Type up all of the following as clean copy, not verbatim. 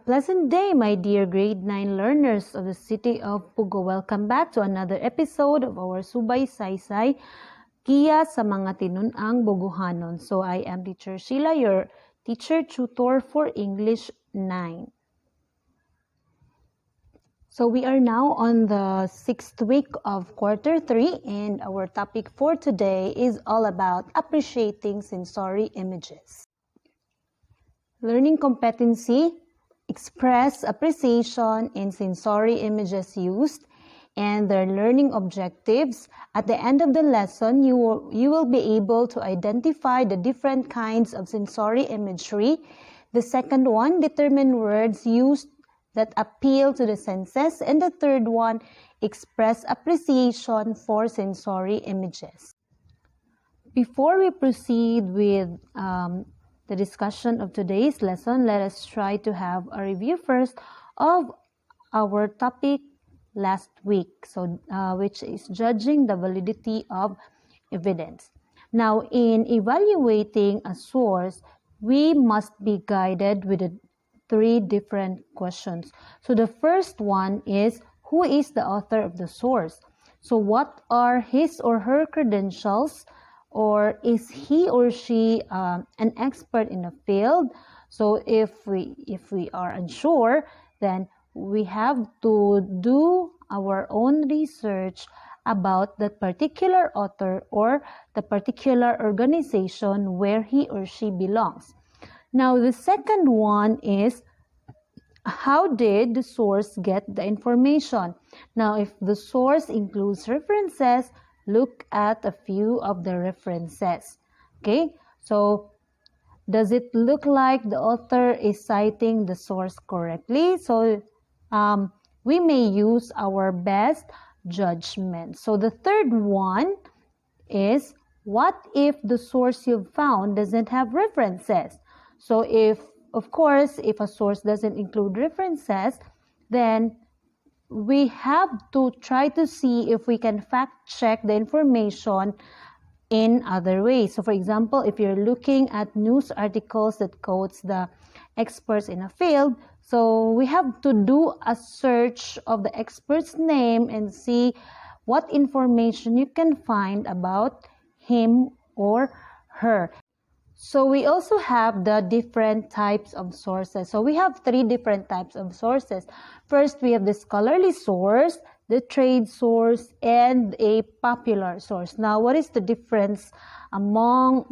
pleasant day, my dear grade 9 learners of the city of Pugo. Welcome back to another episode of our Subay Saysay, Kiya sa mga tinun-ang Bogohanon. So I am Teacher Sheila, your teacher tutor for English 9. So we are now on the 6th week of quarter 3, and our topic for today is all about appreciating sensory images. Learning competency: express appreciation in sensory images used and their learning objectives. At the end of the lesson, you will be able to identify the different kinds of sensory imagery. The second one, determine words used that appeal to the senses. And the third one, express appreciation for sensory images. Before we proceed with the discussion of today's lesson, let us try to have a review first of our topic last week, which is judging the validity of evidence. Now, in evaluating a source, we must be guided with the 3 different questions. So the first one is, who is the author of the source? So what are his or her credentials? Or is he or she an expert in a field? So if we are unsure, then we have to do our own research about that particular author or the particular organization where he or she belongs. Now, the second one is, how did the source get the information? Now, if the source includes references, look at a few of the references. Okay, so does it look like the author is citing the source correctly? So we may use our best judgment. So the third one is, what if the source you've found doesn't have references? So if a source doesn't include references, then we have to try to see if we can fact check the information in other ways. So for example, if you're looking at news articles that quotes the experts in a field, so we have to do a search of the expert's name and see what information you can find about him or her. So we also have the different types of sources. So we have 3 different types of sources. First, we have the scholarly source, the trade source, and a popular source. Now, what is the difference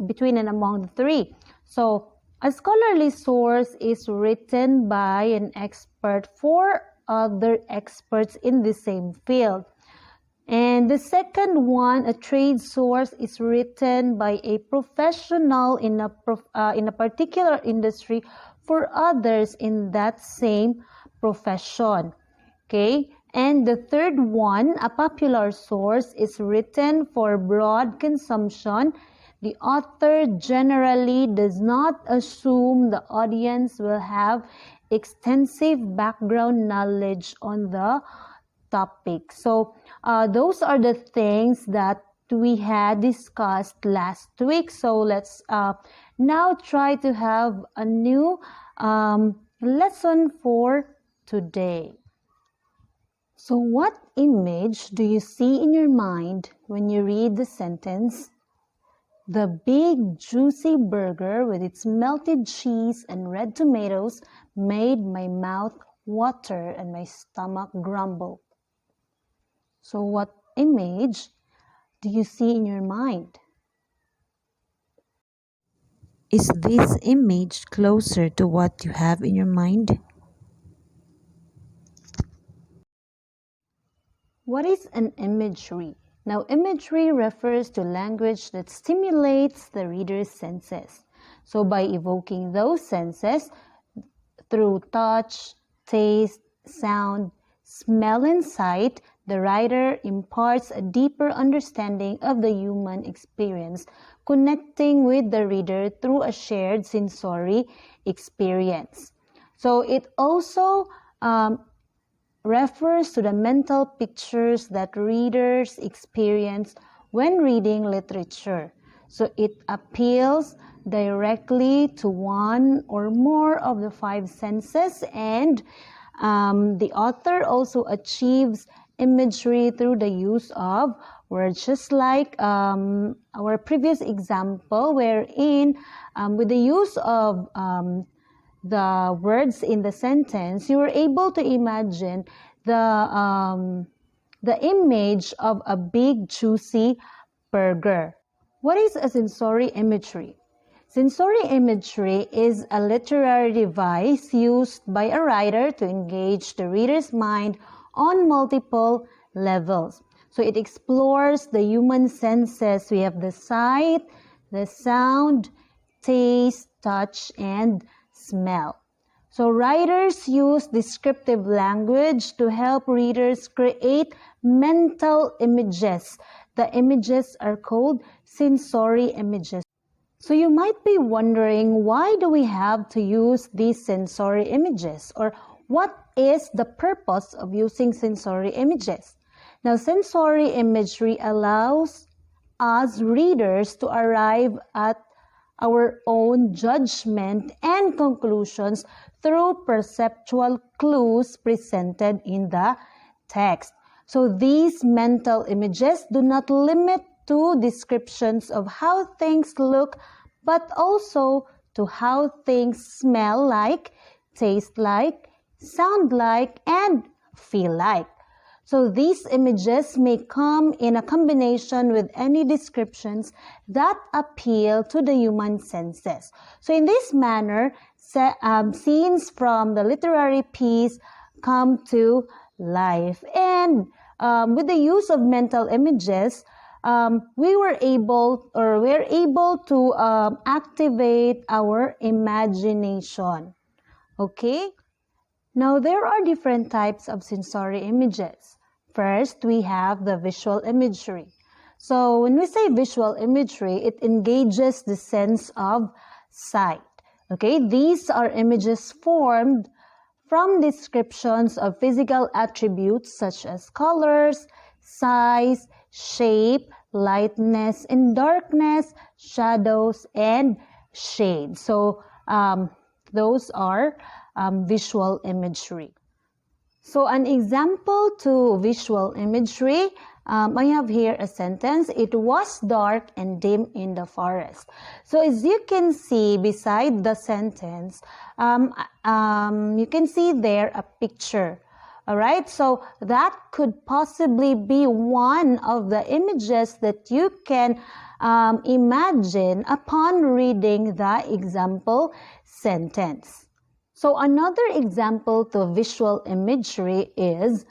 between and among the 3? So a scholarly source is written by an expert for other experts in the same field. And the second one, a trade source, is written by a professional in a particular industry for others in that same profession. Okay? And the third one, a popular source, is written for broad consumption. The author generally does not assume the audience will have extensive background knowledge on the topic. So those are the things that we had discussed last week. So let's now try to have a new lesson for today. So what image do you see in your mind when you read the sentence, "The big juicy burger with its melted cheese and red tomatoes made my mouth water and my stomach grumble"? So what image do you see in your mind? Is this image closer to what you have in your mind? What is an imagery? Now, imagery refers to language that stimulates the reader's senses. So by evoking those senses through touch, taste, sound, smell, and sight, the writer imparts a deeper understanding of the human experience, connecting with the reader through a shared sensory experience. So it also refers to the mental pictures that readers experience when reading literature. So it appeals directly to one or more of the five senses, and the author also achieves imagery through the use of words, just like our previous example, wherein with the use of the words in the sentence, you were able to imagine the image of a big juicy burger. What is a sensory imagery? Sensory imagery is a literary device used by a writer to engage the reader's mind on multiple levels. So it explores the human senses. We have the sight, the sound, taste, touch, and smell. So writers use descriptive language to help readers create mental images. The images are called sensory images. So you might be wondering, why do we have to use these sensory images? Or what is the purpose of using sensory images? Now, sensory imagery allows us readers to arrive at our own judgment and conclusions through perceptual clues presented in the text. So these mental images do not limit to descriptions of how things look, but also to how things smell like, taste like, sound like, and feel like. So these images may come in a combination with any descriptions that appeal to the human senses. So in this manner, scenes from the literary piece come to life. And with the use of mental images, we're able to activate our imagination. Okay? Now, there are different types of sensory images. First, we have the visual imagery. So, when we say visual imagery, it engages the sense of sight. Okay? These are images formed from descriptions of physical attributes such as colors, size, shape, lightness and darkness, shadows, and shade. So, those are visual imagery. So an example to visual imagery, I have here a sentence. It was dark and dim in the forest. So as you can see beside the sentence, you can see there a picture. All right, so that could possibly be one of the images that you can imagine upon reading the example sentence. So another example to visual imagery is,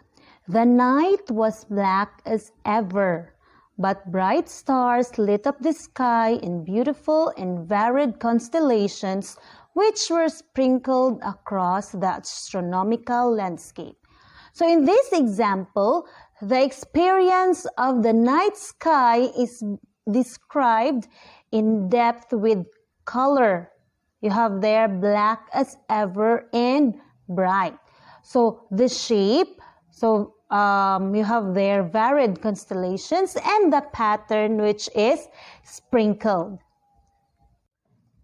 the night was black as ever, but bright stars lit up the sky in beautiful and varied constellations which were sprinkled across the astronomical landscape. So in this example, the experience of the night sky is described in depth with color. You have there black as ever and bright. So the shape, you have there varied constellations and the pattern which is sprinkled.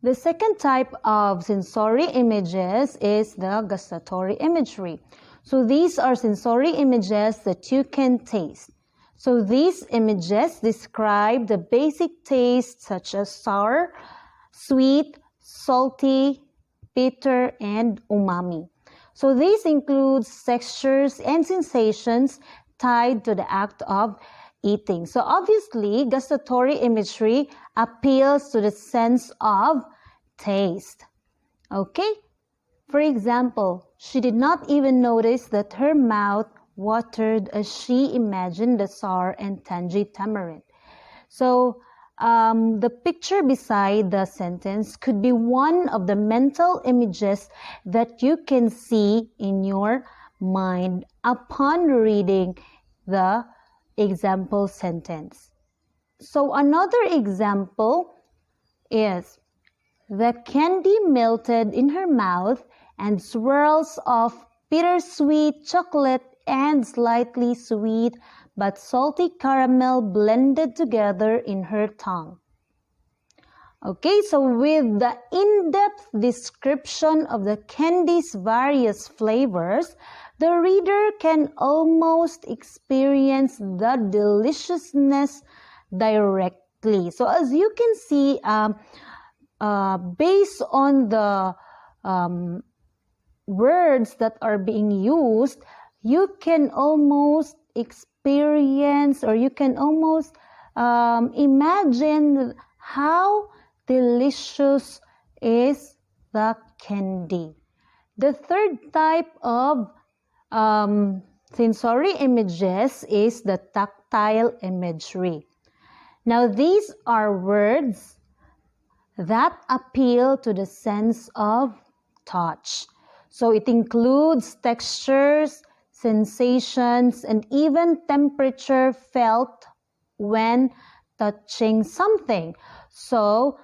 The second type of sensory images is the gustatory imagery. So these are sensory images that you can taste. So these images describe the basic tastes such as sour, sweet, salty, bitter, and umami. So these includes textures and sensations tied to the act of eating. So obviously, gustatory imagery appeals to the sense of taste. Okay? For example, she did not even notice that her mouth watered as she imagined the sour and tangy tamarind. So, the picture beside the sentence could be one of the mental images that you can see in your mind upon reading the example sentence. So another example is, the candy melted in her mouth and swirls of bittersweet chocolate and slightly sweet but salty caramel blended together in her tongue. Okay, so with the in-depth description of the candy's various flavors, the reader can almost experience the deliciousness directly. So as you can see, based on the words that are being used, you can almost experience, or you can almost imagine how delicious is the candy. The third type of sensory images is the tactile imagery. Now, these are words that appeal to the sense of touch. So it includes textures, sensations, and even temperature felt when touching something. So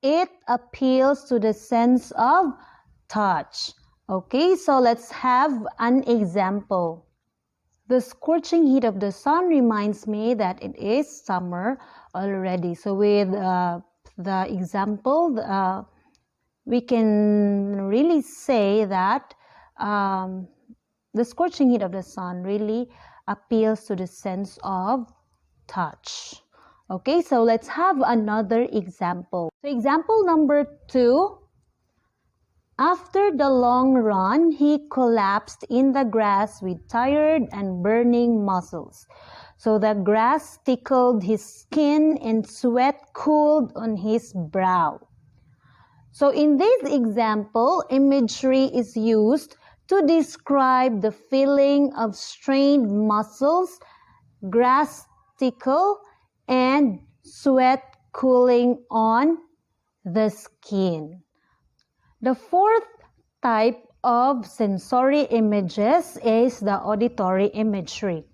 it appeals to the sense of touch. Okay, so let's have an example. The scorching heat of the sun reminds me that it is summer already. So with the example, we can really say that the scorching heat of the sun really appeals to the sense of touch. Okay, so let's have another example. So example number 2. After the long run, he collapsed in the grass with tired and burning muscles. So the grass tickled his skin and sweat cooled on his brow. So in this example, imagery is used to describe the feeling of strained muscles, grass tickle, and sweat cooling on the skin. The fourth type of sensory images is the auditory imagery.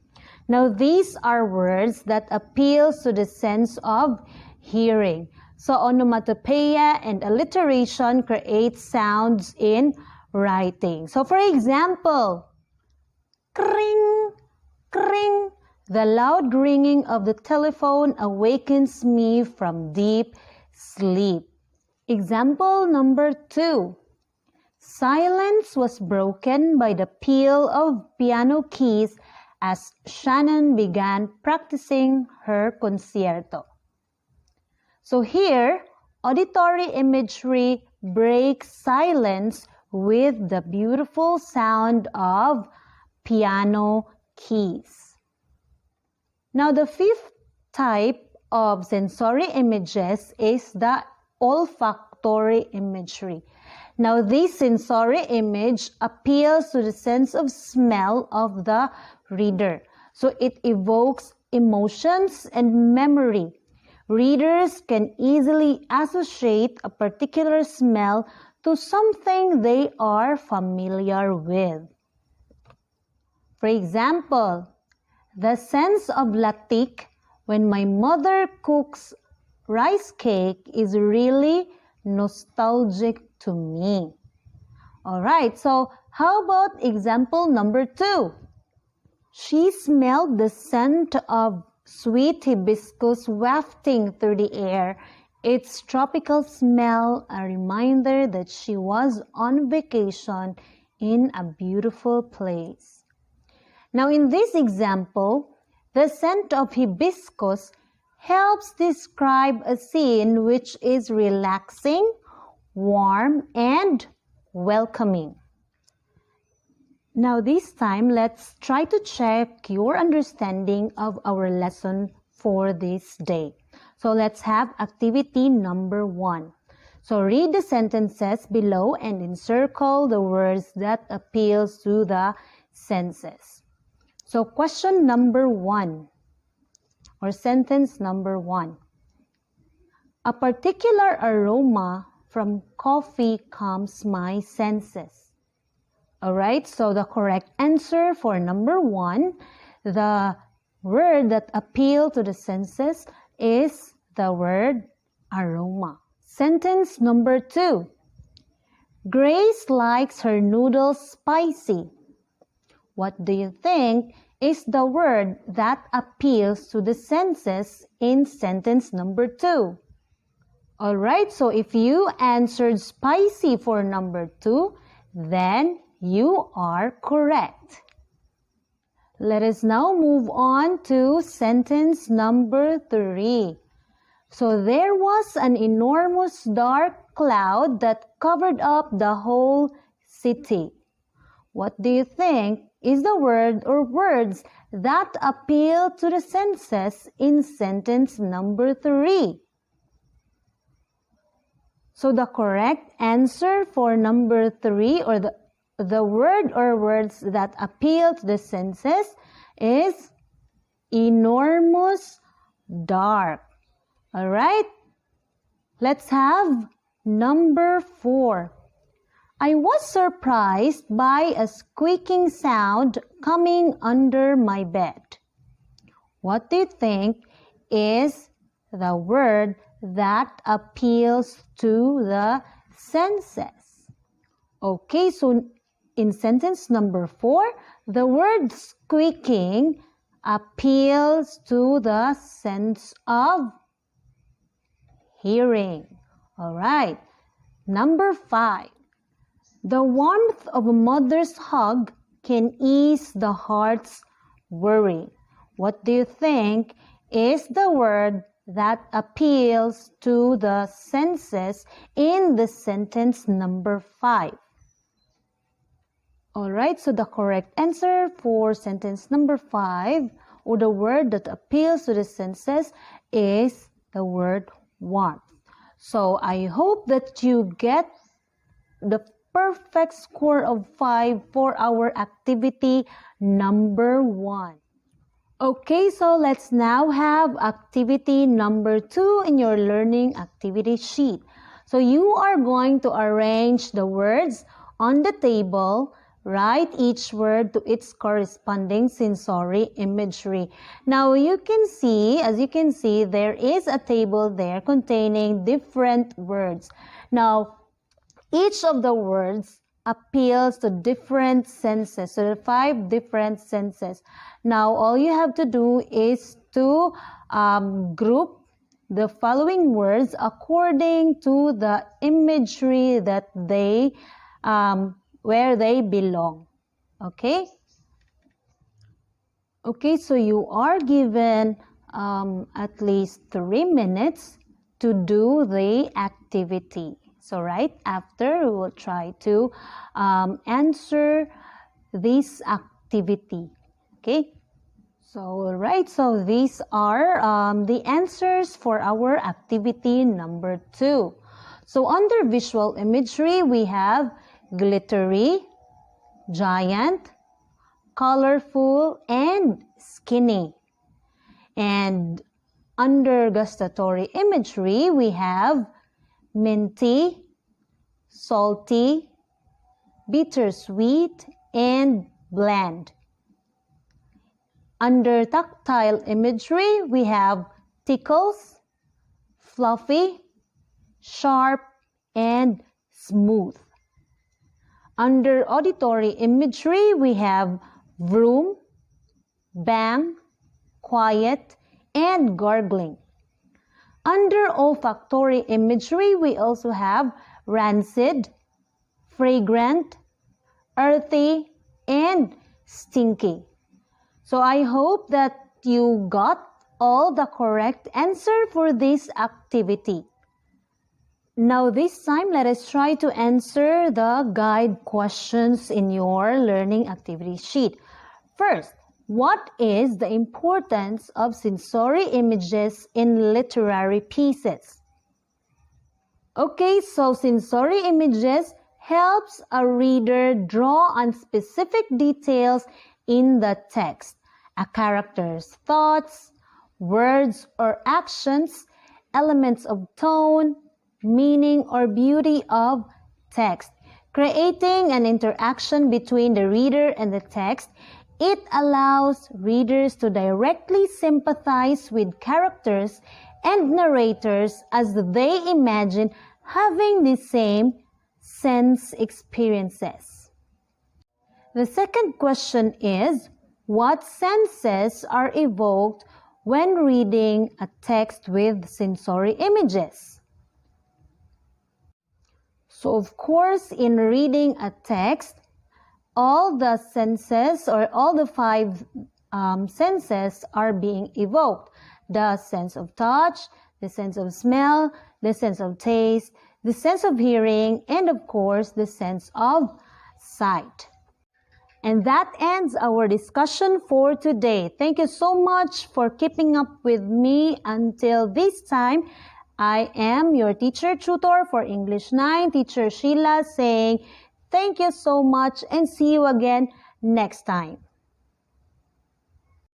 Now, these are words that appeal to the sense of hearing. So, onomatopoeia and alliteration create sounds in writing. So, for example, kring, kring, the loud ringing of the telephone awakens me from deep sleep. Example number 2. Silence was broken by the peal of piano keys as Shannon began practicing her concierto. So here, auditory imagery breaks silence with the beautiful sound of piano keys. Now, the fifth type of sensory images is the olfactory imagery. Now, this sensory image appeals to the sense of smell of the reader. So, it evokes emotions and memory. Readers can easily associate a particular smell to something they are familiar with. For example, the sense of latik when my mother cooks rice cake is really nostalgic to me. Alright, so how about example number 2? She smelled the scent of sweet hibiscus wafting through the air. Its tropical smell, a reminder that she was on vacation in a beautiful place. Now in this example, the scent of hibiscus helps describe a scene which is relaxing, warm, and welcoming. Now this time, let's try to check your understanding of our lesson for this day. So let's have activity number 1. So read the sentences below and encircle the words that appeals to the senses. So question number 1. Or sentence number 1. A particular aroma from coffee calms my senses. Alright, so the correct answer for number 1, the word that appeal to the senses is the word aroma. Sentence number 2. Grace likes her noodles spicy. What do you think is the word that appeals to the senses in sentence number 2? Alright, so if you answered spicy for number 2, then you are correct. Let us now move on to sentence number 3. So there was an enormous dark cloud that covered up the whole city. What do you think is the word or words that appeal to the senses in sentence number 3? So the correct answer for number 3, or the word or words that appeal to the senses, is enormous dark. Alright, let's have number 4. I was surprised by a squeaking sound coming under my bed. What do you think is the word that appeals to the senses? Okay, so in sentence number 4, the word squeaking appeals to the sense of hearing. Alright, number 5. The warmth of a mother's hug can ease the heart's worry. What do you think is the word that appeals to the senses in the sentence number 5? Alright, so the correct answer for sentence number 5, or the word that appeals to the senses, is the word warmth. So I hope that you get the perfect score of 5 for our activity number 1. Okay, so let's now have activity number 2 in your learning activity sheet. So you are going to arrange the words on the table. Write each word to its corresponding sensory imagery. Now as you can see, there is a table there containing different words. Now, each of the words appeals to different senses, so the 5 different senses. Now, all you have to do is to group the following words according to the imagery that they where they belong. Okay, so you are given at least 3 minutes to do the activity. So right after, we will try to answer this activity. Okay, so these are the answers for our activity number 2. So under visual imagery, we have glittery, giant, colorful, and skinny. And under gustatory imagery, we have minty, salty, bittersweet, and bland. Under tactile imagery, we have tickles, fluffy, sharp, and smooth. Under auditory imagery, we have vroom, bang, quiet, and gargling. Under olfactory imagery, we also have rancid, fragrant, earthy, and stinky. So I hope that you got all the correct answer for this activity. Now this time, let us try to answer the guide questions in your learning activity sheet. First, what is the importance of sensory images in literary pieces? Okay, so sensory images helps a reader draw on specific details in the text, a character's thoughts, words or actions, elements of tone, meaning or beauty of text. Creating an interaction between the reader and the text, it allows readers to directly sympathize with characters and narrators as they imagine having the same sense experiences. The second question is, what senses are evoked when reading a text with sensory images? So of course, in reading a text, all the senses or all the five senses are being evoked. The sense of touch, the sense of smell, the sense of taste, the sense of hearing, and of course, the sense of sight. And that ends our discussion for today. Thank you so much for keeping up with me until this time. I am your teacher tutor for English 9, Teacher Sheila, saying thank you so much and see you again next time.